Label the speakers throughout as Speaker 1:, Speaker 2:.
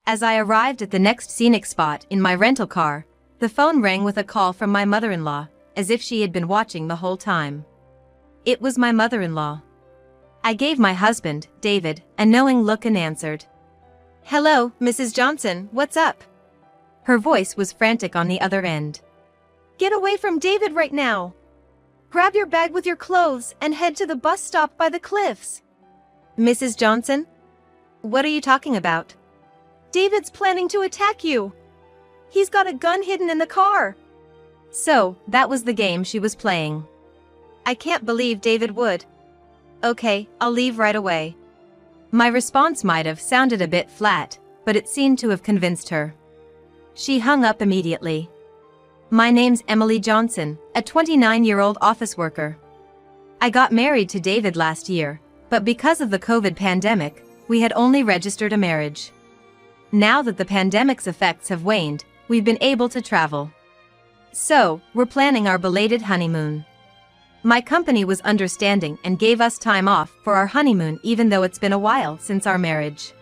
Speaker 1: As I arrived at the next scenic spot in my rental car, the phone rang with a call from my mother-in-law, as if she had been watching the whole time. It was my mother-in-law. I gave my husband, David, a knowing look and answered. "Hello, Mrs. Johnson, what's up?" Her voice was frantic on the other end. "Get away from David right now! Grab your bag with your clothes and head to the bus stop by the cliffs." "Mrs. Johnson? What are you talking about?" "David's planning to attack you. He's got a gun hidden in the car." So, that was the game she was playing. I can't believe David would. "Okay, I'll leave right away." My response might have sounded a bit flat, but it seemed to have convinced her. She hung up immediately. "My name's Emily Johnson, a 29-year-old office worker. I got married to David last year, but because of the COVID pandemic, we had only registered a marriage. Now that the pandemic's effects have waned, we've been able to travel. So, we're planning our belated honeymoon. My company was understanding and gave us time off for our honeymoon even though it's been a while since our marriage.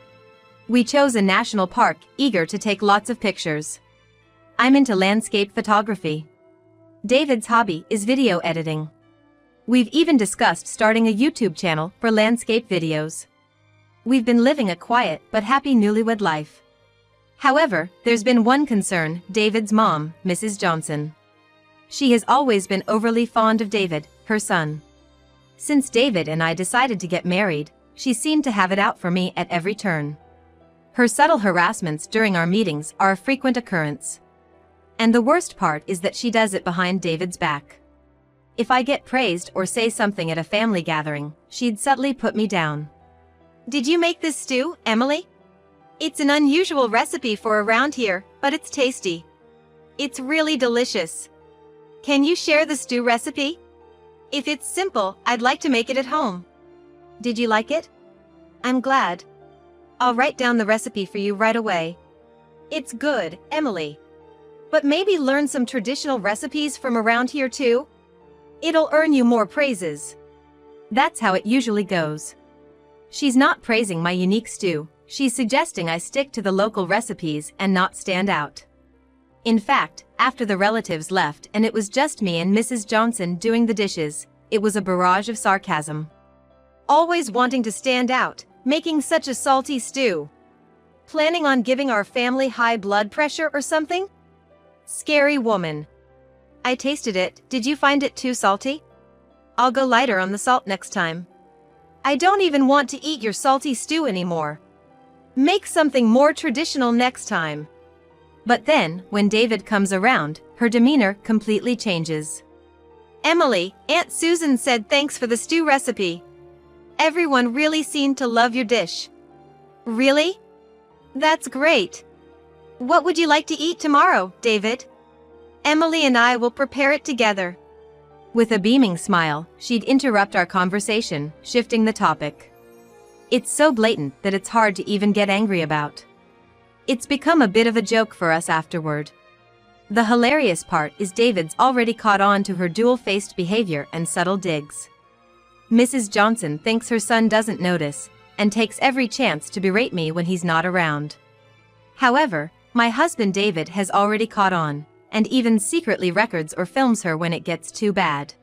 Speaker 1: We chose a national park, eager to take lots of pictures. I'm into landscape photography. David's hobby is video editing. We've even discussed starting a YouTube channel for landscape videos. We've been living a quiet but happy newlywed life. However, there's been one concern: David's mom, Mrs. Johnson. She has always been overly fond of David, her son. Since David and I decided to get married, she seemed to have it out for me at every turn. Her subtle harassments during our meetings are a frequent occurrence. And the worst part is that she does it behind David's back. If I get praised or say something at a family gathering, she'd subtly put me down. "Did you make this stew, Emily? It's an unusual recipe for around here, but it's tasty. It's really delicious. Can you share the stew recipe? If it's simple, I'd like to make it at home." "Did you like it? I'm glad. I'll write down the recipe for you right away." "It's good, Emily. But maybe learn some traditional recipes from around here too? It'll earn you more praises." That's how it usually goes. She's not praising my unique stew, she's suggesting I stick to the local recipes and not stand out. In fact, after the relatives left and it was just me and Mrs. Johnson doing the dishes, it was a barrage of sarcasm. "Always wanting to stand out, making such a salty stew. Planning on giving our family high blood pressure or something? Scary woman." I tasted it. "Did you find it too salty? I'll go lighter on the salt next time." "I don't even want to eat your salty stew anymore. Make something more traditional next time." But then, when David comes around, her demeanor completely changes. "Emily, Aunt Susan said thanks for the stew recipe. Everyone really seemed to love your dish." "Really? That's great. What would you like to eat tomorrow, David? Emily and I will prepare it together." With a beaming smile, she'd interrupt our conversation, shifting the topic. It's so blatant that it's hard to even get angry about. It's become a bit of a joke for us afterward. The hilarious part is David's already caught on to her dual-faced behavior and subtle digs. Mrs. Johnson thinks her son doesn't notice, and takes every chance to berate me when he's not around. However, my husband David has already caught on, and even secretly records or films her when it gets too bad.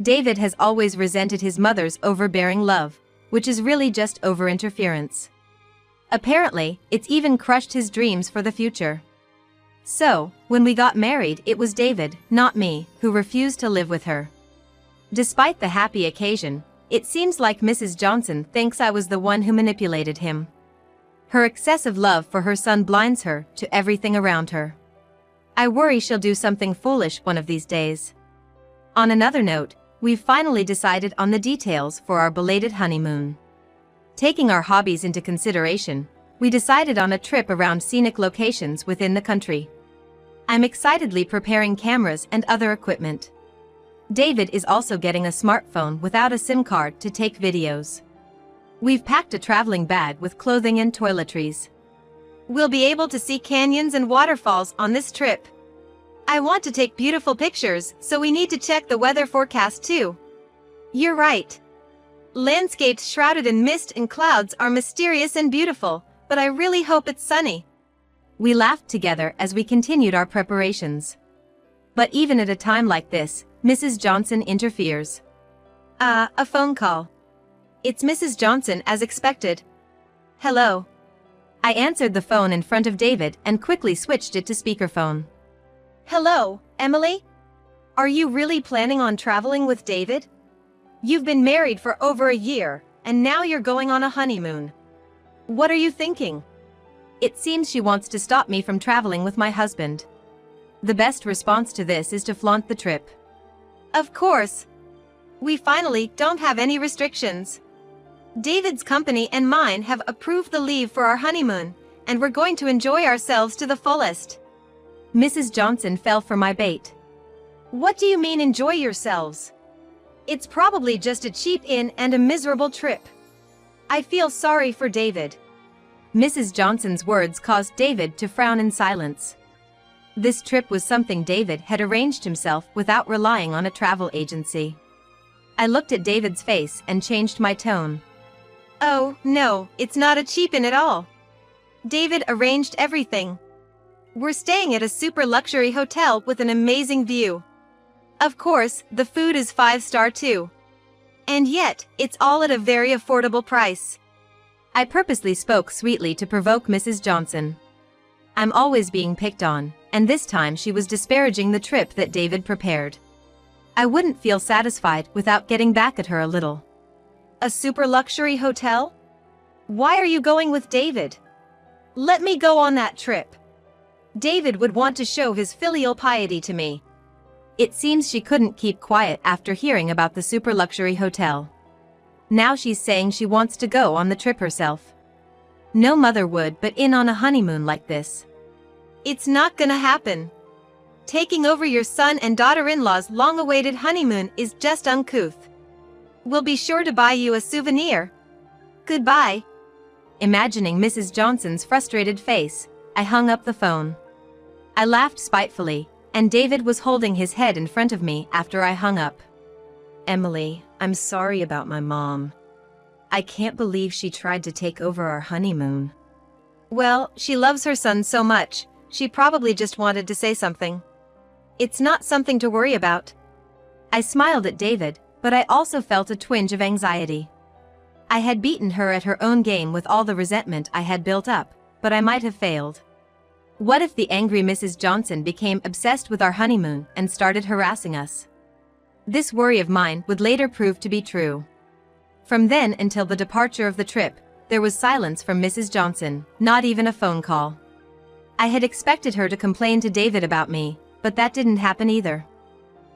Speaker 1: David has always resented his mother's overbearing love, which is really just over-interference. Apparently, it's even crushed his dreams for the future. So, when we got married, it was David, not me, who refused to live with her. Despite the happy occasion, it seems like Mrs. Johnson thinks I was the one who manipulated him. Her excessive love for her son blinds her to everything around her. I worry she'll do something foolish one of these days. On another note, we've finally decided on the details for our belated honeymoon. Taking our hobbies into consideration, we decided on a trip around scenic locations within the country. I'm excitedly preparing cameras and other equipment. David is also getting a smartphone without a SIM card to take videos. We've packed a traveling bag with clothing and toiletries. We'll be able to see canyons and waterfalls on this trip. I want to take beautiful pictures, so we need to check the weather forecast too. You're right. Landscapes shrouded in mist and clouds are mysterious and beautiful, but I really hope it's sunny." We laughed together as we continued our preparations. But even at a time like this, Mrs. Johnson interferes. A phone call. It's Mrs. Johnson as expected. Hello. I answered the phone in front of David and quickly switched it to speakerphone. Hello, Emily? Are you really planning on traveling with David? You've been married for over a year, and now you're going on a honeymoon. What are you thinking? It seems she wants to stop me from traveling with my husband. The best response to this is to flaunt the trip. Of course. We finally don't have any restrictions. David's company and mine have approved the leave for our honeymoon, and we're going to enjoy ourselves to the fullest. Mrs. Johnson fell for my bait. What do you mean enjoy yourselves? It's probably just a cheap inn and a miserable trip. I feel sorry for David. Mrs. Johnson's words caused David to frown in silence. This trip was something David had arranged himself without relying on a travel agency. I looked at David's face and changed my tone. Oh, no, it's not a cheap inn at all. David arranged everything. We're staying at a super luxury hotel with an amazing view. Of course, the food is 5-star too. And yet, it's all at a very affordable price. I purposely spoke sweetly to provoke Mrs. Johnson. I'm always being picked on, and this time she was disparaging the trip that David prepared. I wouldn't feel satisfied without getting back at her a little. A super luxury hotel? Why are you going with David? Let me go on that trip. David would want to show his filial piety to me. It seems she couldn't keep quiet after hearing about the super luxury hotel. Now she's saying she wants to go on the trip herself. No mother would but in on a honeymoon like this. It's not gonna happen. Taking over your son and daughter-in-law's long-awaited honeymoon is just uncouth. We'll be sure to buy you a souvenir. Goodbye. Imagining Mrs. Johnson's frustrated face, I hung up the phone. I laughed spitefully, and David was holding his head in front of me after I hung up. Emily, I'm sorry about my mom. I can't believe she tried to take over our honeymoon. Well, she loves her son so much, she probably just wanted to say something. It's not something to worry about. I smiled at David, but I also felt a twinge of anxiety. I had beaten her at her own game with all the resentment I had built up, but I might have failed. What if the angry Mrs. Johnson became obsessed with our honeymoon and started harassing us? This worry of mine would later prove to be true. From then until the departure of the trip, there was silence from Mrs. Johnson, not even a phone call. I had expected her to complain to David about me, but that didn't happen either.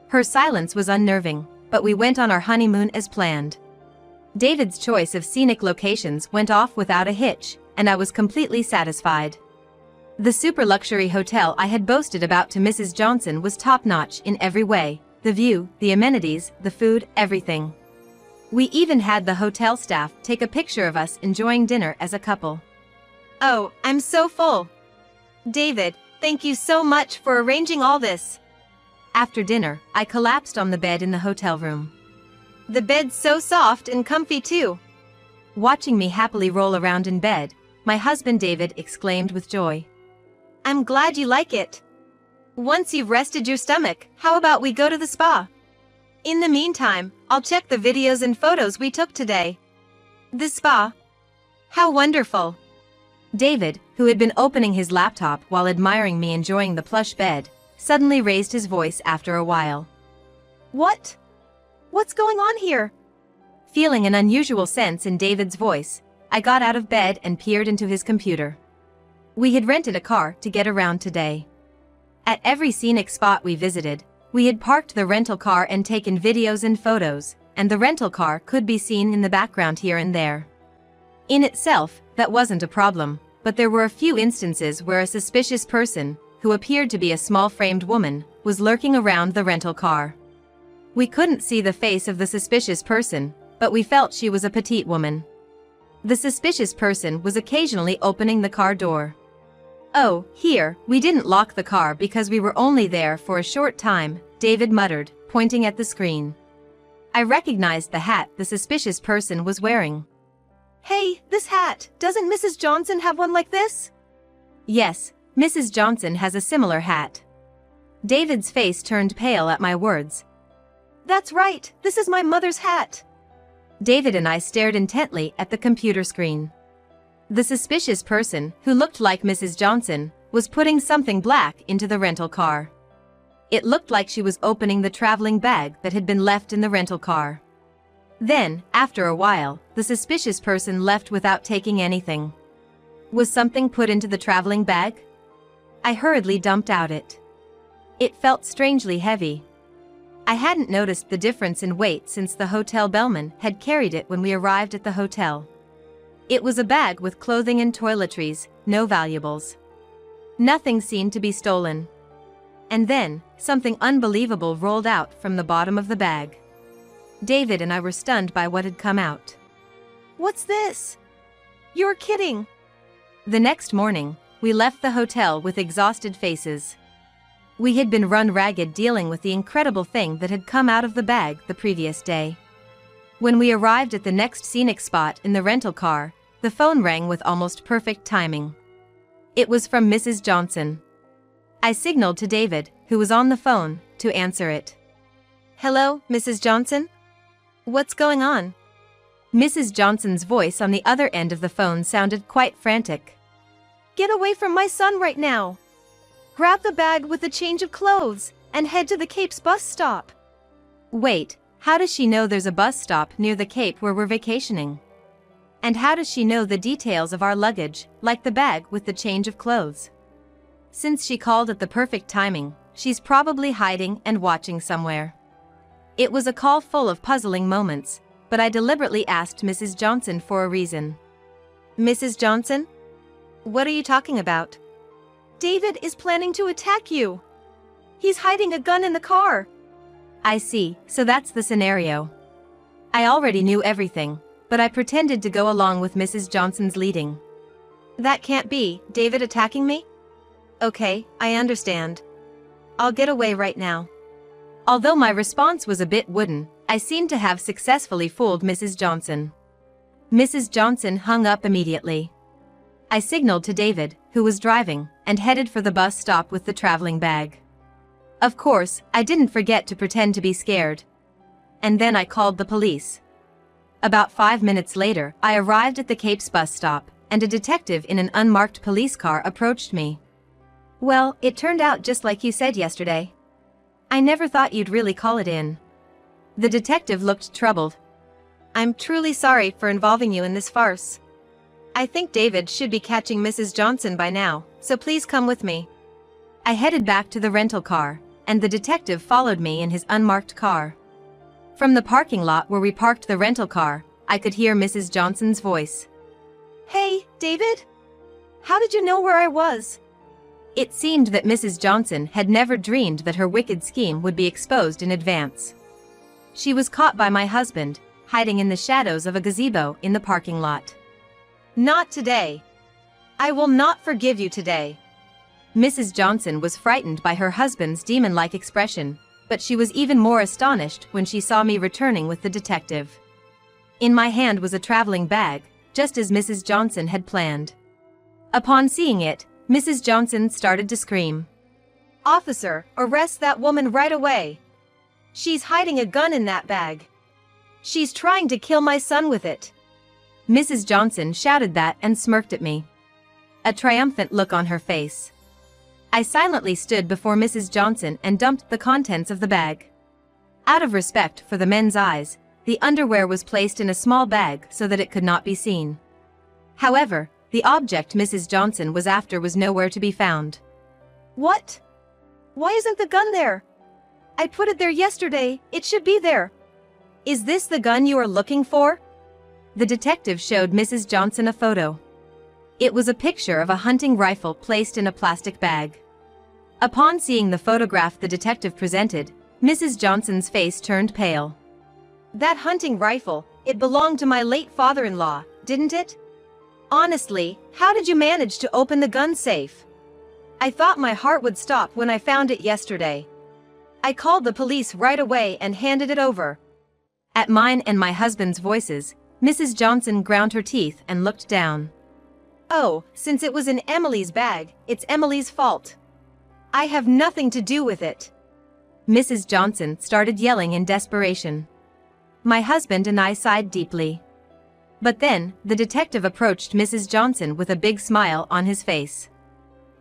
Speaker 1: Her silence was unnerving, but we went on our honeymoon as planned. David's choice of scenic locations went off without a hitch, and I was completely satisfied. The super luxury hotel I had boasted about to Mrs. Johnson was top-notch in every way. The view, the amenities, the food, everything. We even had the hotel staff take a picture of us enjoying dinner as a couple. Oh, I'm so full. David, thank you so much for arranging all this. After dinner, I collapsed on the bed in the hotel room. The bed's so soft and comfy too. Watching me happily roll around in bed, my husband David exclaimed with joy. I'm glad you like it. Once you've rested your stomach, how about we go to the spa? In the meantime, I'll check the videos and photos we took today. The spa? How wonderful. David, who had been opening his laptop while admiring me enjoying the plush bed, suddenly raised his voice after a while. What? What's going on here? Feeling an unusual sense in David's voice, I got out of bed and peered into his computer. We had rented a car to get around today. At every scenic spot we visited, we had parked the rental car and taken videos and photos, and the rental car could be seen in the background here and there. In itself, that wasn't a problem, but there were a few instances where a suspicious person, who appeared to be a small-framed woman, was lurking around the rental car. We couldn't see the face of the suspicious person, but we felt she was a petite woman. The suspicious person was occasionally opening the car door. Oh, here, we didn't lock the car because we were only there for a short time, David muttered, pointing at the screen. I recognized the hat the suspicious person was wearing. Hey, this hat, doesn't Mrs. Johnson have one like this? Yes, Mrs. Johnson has a similar hat. David's face turned pale at my words. That's right, this is my mother's hat. David and I stared intently at the computer screen. The suspicious person, who looked like Mrs. Johnson, was putting something black into the rental car. It looked like she was opening the traveling bag that had been left in the rental car. Then, after a while, the suspicious person left without taking anything. Was something put into the traveling bag? I hurriedly dumped out it. It felt strangely heavy. I hadn't noticed the difference in weight since the hotel bellman had carried it when we arrived at the hotel. It was a bag with clothing and toiletries, no valuables. Nothing seemed to be stolen. And then, something unbelievable rolled out from the bottom of the bag. David and I were stunned by what had come out. What's this? You're kidding. The next morning, we left the hotel with exhausted faces. We had been run ragged dealing with the incredible thing that had come out of the bag the previous day. When we arrived at the next scenic spot in the rental car, the phone rang with almost perfect timing. It was from Mrs. Johnson. I signaled to David, who was on the phone, to answer it. Hello, Mrs. Johnson? What's going on? Mrs. Johnson's voice on the other end of the phone sounded quite frantic. Get away from my son right now. Grab the bag with the change of clothes, and head to the Cape's bus stop. Wait, how does she know there's a bus stop near the Cape where we're vacationing? And how does she know the details of our luggage, like the bag with the change of clothes? Since she called at the perfect timing, she's probably hiding and watching somewhere. It was a call full of puzzling moments, but I deliberately asked Mrs. Johnson for a reason. Mrs. Johnson? What are you talking about? David is planning to attack you. He's hiding a gun in the car. I see, so that's the scenario. I already knew everything, but I pretended to go along with Mrs. Johnson's leading. That can't be, David attacking me? Okay, I understand. I'll get away right now. Although my response was a bit wooden, I seemed to have successfully fooled Mrs. Johnson. Mrs. Johnson hung up immediately. I signaled to David, who was driving, and headed for the bus stop with the traveling bag. Of course, I didn't forget to pretend to be scared. And then I called the police. About 5 minutes later, I arrived at the Cape's bus stop, and a detective in an unmarked police car approached me. Well, it turned out just like you said yesterday. I never thought you'd really call it in. The detective looked troubled. I'm truly sorry for involving you in this farce. I think David should be catching Mrs. Johnson by now, so please come with me. I headed back to the rental car, and the detective followed me in his unmarked car. From the parking lot where we parked the rental car, I could hear Mrs. Johnson's voice. Hey, David? How did you know where I was? It seemed that Mrs. Johnson had never dreamed that her wicked scheme would be exposed in advance. She was caught by my husband, hiding in the shadows of a gazebo in the parking lot. Not today. I will not forgive you today. Mrs. Johnson was frightened by her husband's demon-like expression, but she was even more astonished when she saw me returning with the detective. In my hand was a traveling bag, just as Mrs. Johnson had planned. Upon seeing it, Mrs. Johnson started to scream. Officer, arrest that woman right away. She's hiding a gun in that bag. She's trying to kill my son with it. Mrs. Johnson shouted that and smirked at me. A triumphant look on her face. I silently stood before Mrs. Johnson and dumped the contents of the bag. Out of respect for the men's eyes, the underwear was placed in a small bag so that it could not be seen. However, the object Mrs. Johnson was after was nowhere to be found. What? Why isn't the gun there? I put it there yesterday, it should be there. Is this the gun you are looking for? The detective showed Mrs. Johnson a photo. It was a picture of a hunting rifle placed in a plastic bag. Upon seeing the photograph the detective presented, Mrs. Johnson's face turned pale. That hunting rifle, it belonged to my late father-in-law, didn't it? Honestly, how did you manage to open the gun safe? I thought my heart would stop when I found it yesterday. I called the police right away and handed it over. At mine and my husband's voices, Mrs. Johnson ground her teeth and looked down. "Oh, since it was in Emily's bag, it's Emily's fault. I have nothing to do with it." Mrs. Johnson started yelling in desperation. My husband and I sighed deeply. But then, the detective approached Mrs. Johnson with a big smile on his face.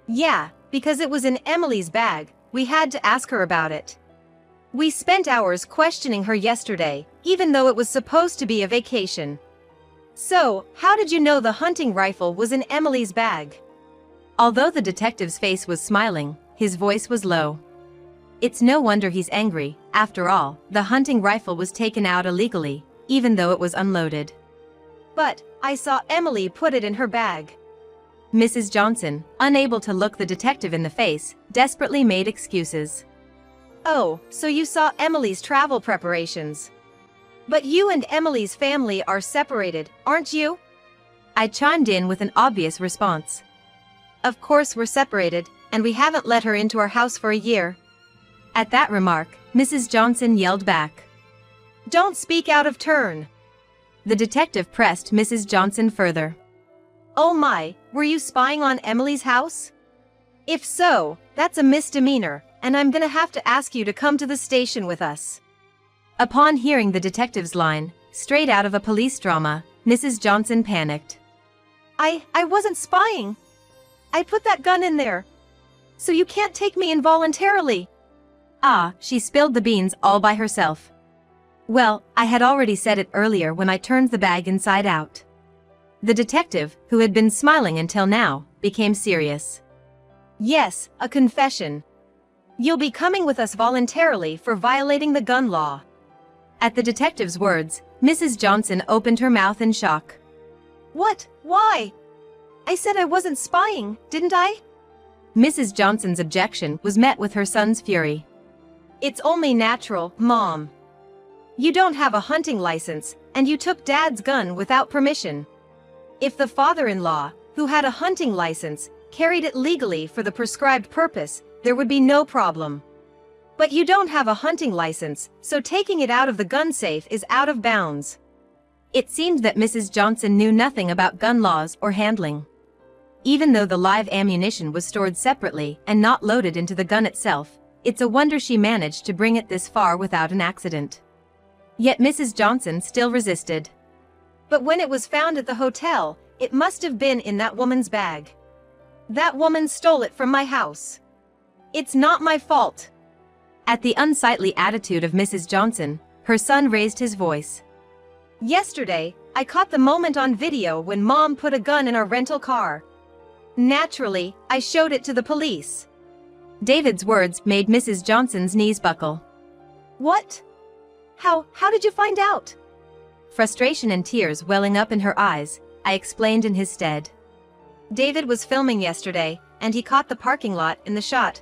Speaker 1: "Yeah, because it was in Emily's bag, we had to ask her about it. We spent hours questioning her yesterday, even though it was supposed to be a vacation. So, how did you know the hunting rifle was in Emily's bag?" Although the detective's face was smiling, his voice was low. It's no wonder he's angry. After all, the hunting rifle was taken out illegally, even though it was unloaded. "But, I saw Emily put it in her bag." Mrs. Johnson, unable to look the detective in the face, desperately made excuses. "Oh, so you saw Emily's travel preparations. But you and Emily's family are separated, aren't you?" I chimed in with an obvious response. "Of course we're separated, and we haven't let her into our house for a year." At that remark, Mrs. Johnson yelled back, "Don't speak out of turn." The detective pressed Mrs. Johnson further. "Oh my, were you spying on Emily's house? If so, that's a misdemeanor, and I'm gonna have to ask you to come to the station with us." Upon hearing the detective's line, straight out of a police drama, Mrs. Johnson panicked. I wasn't spying. I put that gun in there. So you can't take me involuntarily." Ah, she spilled the beans all by herself. Well, I had already said it earlier when I turned the bag inside out. The detective, who had been smiling until now, became serious. "Yes, a confession. You'll be coming with us voluntarily for violating the gun law." At the detective's words, Mrs. Johnson opened her mouth in shock. "What? Why? I said I wasn't spying, didn't I?" Mrs. Johnson's objection was met with her son's fury. "It's only natural, Mom. You don't have a hunting license, and you took Dad's gun without permission. If the father-in-law, who had a hunting license, carried it legally for the prescribed purpose, there would be no problem. But you don't have a hunting license, so taking it out of the gun safe is out of bounds." It seemed that Mrs. Johnson knew nothing about gun laws or handling. Even though the live ammunition was stored separately and not loaded into the gun itself, it's a wonder she managed to bring it this far without an accident. Yet Mrs. Johnson still resisted. "But when it was found at the hotel, it must have been in that woman's bag. That woman stole it from my house. It's not my fault." At the unsightly attitude of Mrs. Johnson, her son raised his voice. "Yesterday, I caught the moment on video when Mom put a gun in our rental car. Naturally, I showed it to the police." David's words made Mrs. Johnson's knees buckle. "What? How did you find out?" Frustration and tears welling up in her eyes, I explained in his stead. "David was filming yesterday, and he caught the parking lot in the shot.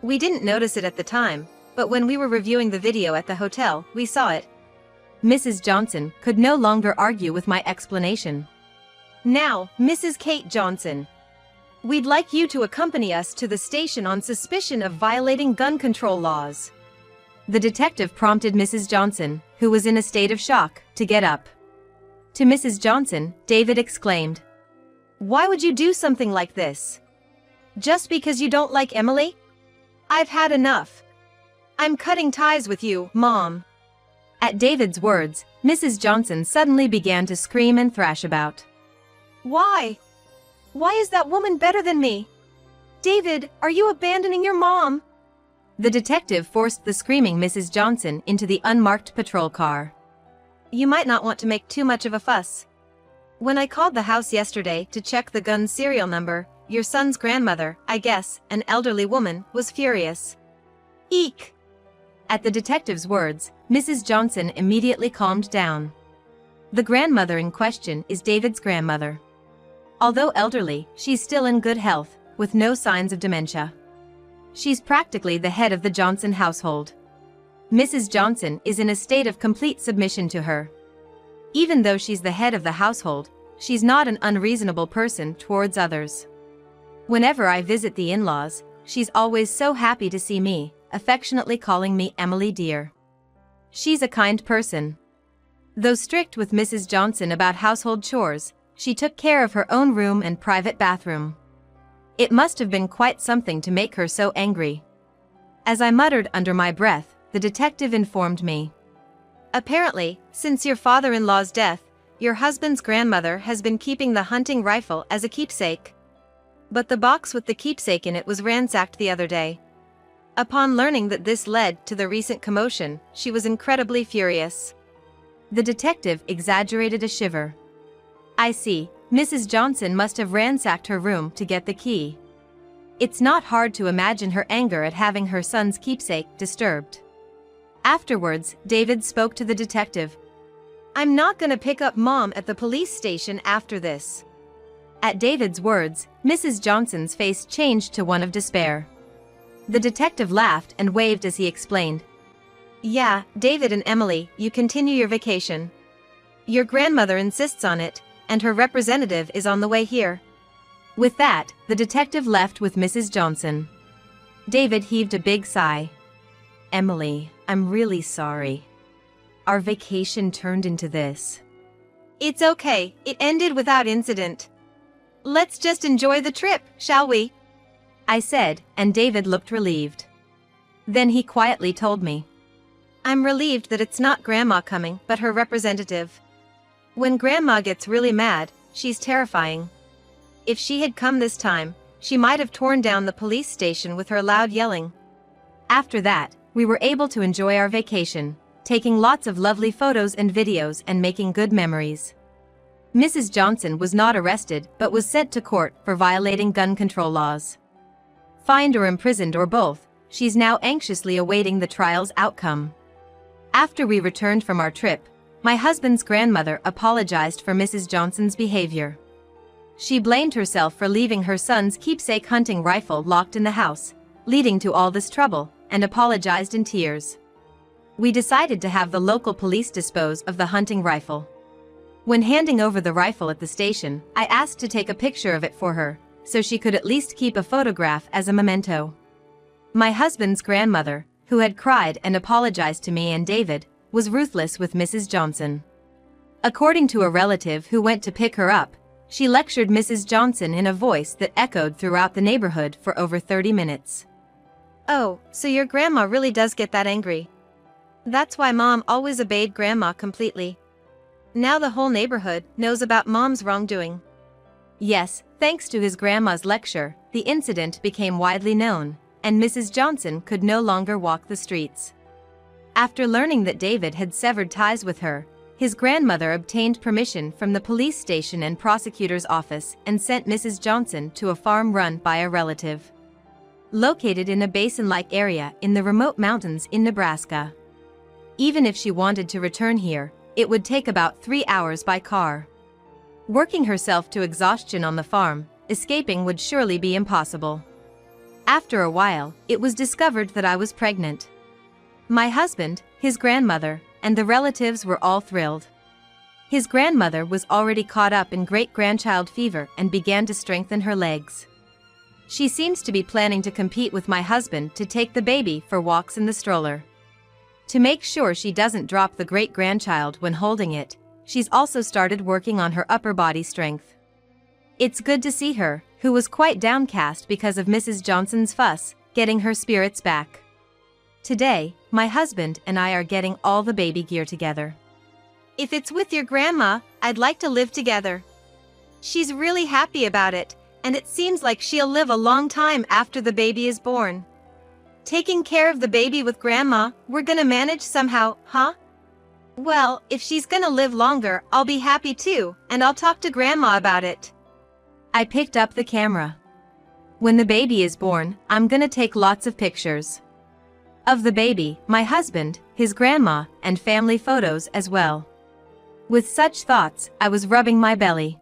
Speaker 1: We didn't notice it at the time, but when we were reviewing the video at the hotel, we saw it." Mrs. Johnson could no longer argue with my explanation. "Now, Mrs. Kate Johnson, we'd like you to accompany us to the station on suspicion of violating gun control laws." The detective prompted Mrs. Johnson, who was in a state of shock, to get up. To Mrs. Johnson, David exclaimed, "Why would you do something like this? Just because you don't like Emily? I've had enough. I'm cutting ties with you, Mom." At David's words, Mrs. Johnson suddenly began to scream and thrash about. "Why? Why is that woman better than me? David, are you abandoning your mom?" The detective forced the screaming Mrs. Johnson into the unmarked patrol car. "You might not want to make too much of a fuss. When I called the house yesterday to check the gun's serial number, your son's grandmother, I guess, an elderly woman, was furious." Eek! At the detective's words, Mrs. Johnson immediately calmed down. The grandmother in question is David's grandmother. Although elderly, she's still in good health, with no signs of dementia. She's practically the head of the Johnson household. Mrs. Johnson is in a state of complete submission to her. Even though she's the head of the household, she's not an unreasonable person towards others. Whenever I visit the in-laws, she's always so happy to see me, affectionately calling me Emily dear. She's a kind person. Though strict with Mrs. Johnson about household chores, she took care of her own room and private bathroom. It must have been quite something to make her so angry. As I muttered under my breath, the detective informed me. Apparently, since your father-in-law's death, your husband's grandmother has been keeping the hunting rifle as a keepsake. But the box with the keepsake in it was ransacked the other day. Upon learning that this led to the recent commotion, she was incredibly furious. The detective exaggerated a shiver. I see, Mrs. Johnson must have ransacked her room to get the key. It's not hard to imagine her anger at having her son's keepsake disturbed. Afterwards, David spoke to the detective. I'm not gonna pick up Mom at the police station after this. At David's words, Mrs. Johnson's face changed to one of despair. The detective laughed and waved as he explained. Yeah, David and Emily, you continue your vacation. Your grandmother insists on it, and her representative is on the way here. With that, the detective left with Mrs. Johnson. David heaved a big sigh. Emily, I'm really sorry. Our vacation turned into this. It's okay, it ended without incident. Let's just enjoy the trip, shall we? I said, and David looked relieved. Then he quietly told me. I'm relieved that it's not Grandma coming, but her representative. When Grandma gets really mad, she's terrifying. If she had come this time, she might have torn down the police station with her loud yelling. After that, we were able to enjoy our vacation, taking lots of lovely photos and videos and making good memories. Mrs. Johnson was not arrested but was sent to court for violating gun control laws. Fined or imprisoned or both, she's now anxiously awaiting the trial's outcome. After we returned from our trip, my husband's grandmother apologized for Mrs. Johnson's behavior. She blamed herself for leaving her son's keepsake hunting rifle locked in the house, leading to all this trouble, and apologized in tears. We decided to have the local police dispose of the hunting rifle. When handing over the rifle at the station, I asked to take a picture of it for her, so she could at least keep a photograph as a memento. My husband's grandmother, who had cried and apologized to me and David, was ruthless with Mrs. Johnson. According to a relative who went to pick her up, she lectured Mrs. Johnson in a voice that echoed throughout the neighborhood for over 30 minutes. Oh, so your grandma really does get that angry. That's why Mom always obeyed Grandma completely. Now the whole neighborhood knows about Mom's wrongdoing. Yes, thanks to his grandma's lecture, the incident became widely known, and Mrs. Johnson could no longer walk the streets. After learning that David had severed ties with her, his grandmother obtained permission from the police station and prosecutor's office and sent Mrs. Johnson to a farm run by a relative. Located in a basin-like area in the remote mountains in Nebraska. Even if she wanted to return here, it would take about 3 hours by car. Working herself to exhaustion on the farm, escaping would surely be impossible. After a while, it was discovered that I was pregnant. My husband, his grandmother, and the relatives were all thrilled. His grandmother was already caught up in great-grandchild fever and began to strengthen her legs. She seems to be planning to compete with my husband to take the baby for walks in the stroller. To make sure she doesn't drop the great-grandchild when holding it, she's also started working on her upper body strength. It's good to see her, who was quite downcast because of Mrs. Johnson's fuss, getting her spirits back. Today, my husband and I are getting all the baby gear together. If it's with your grandma, I'd like to live together. She's really happy about it, and it seems like she'll live a long time after the baby is born. Taking care of the baby with Grandma, we're gonna manage somehow, huh? Well, if she's gonna live longer, I'll be happy too, and I'll talk to Grandma about it. I picked up the camera. When the baby is born, I'm gonna take lots of pictures. Of the baby, my husband, his grandma, and family photos as well. With such thoughts, I was rubbing my belly.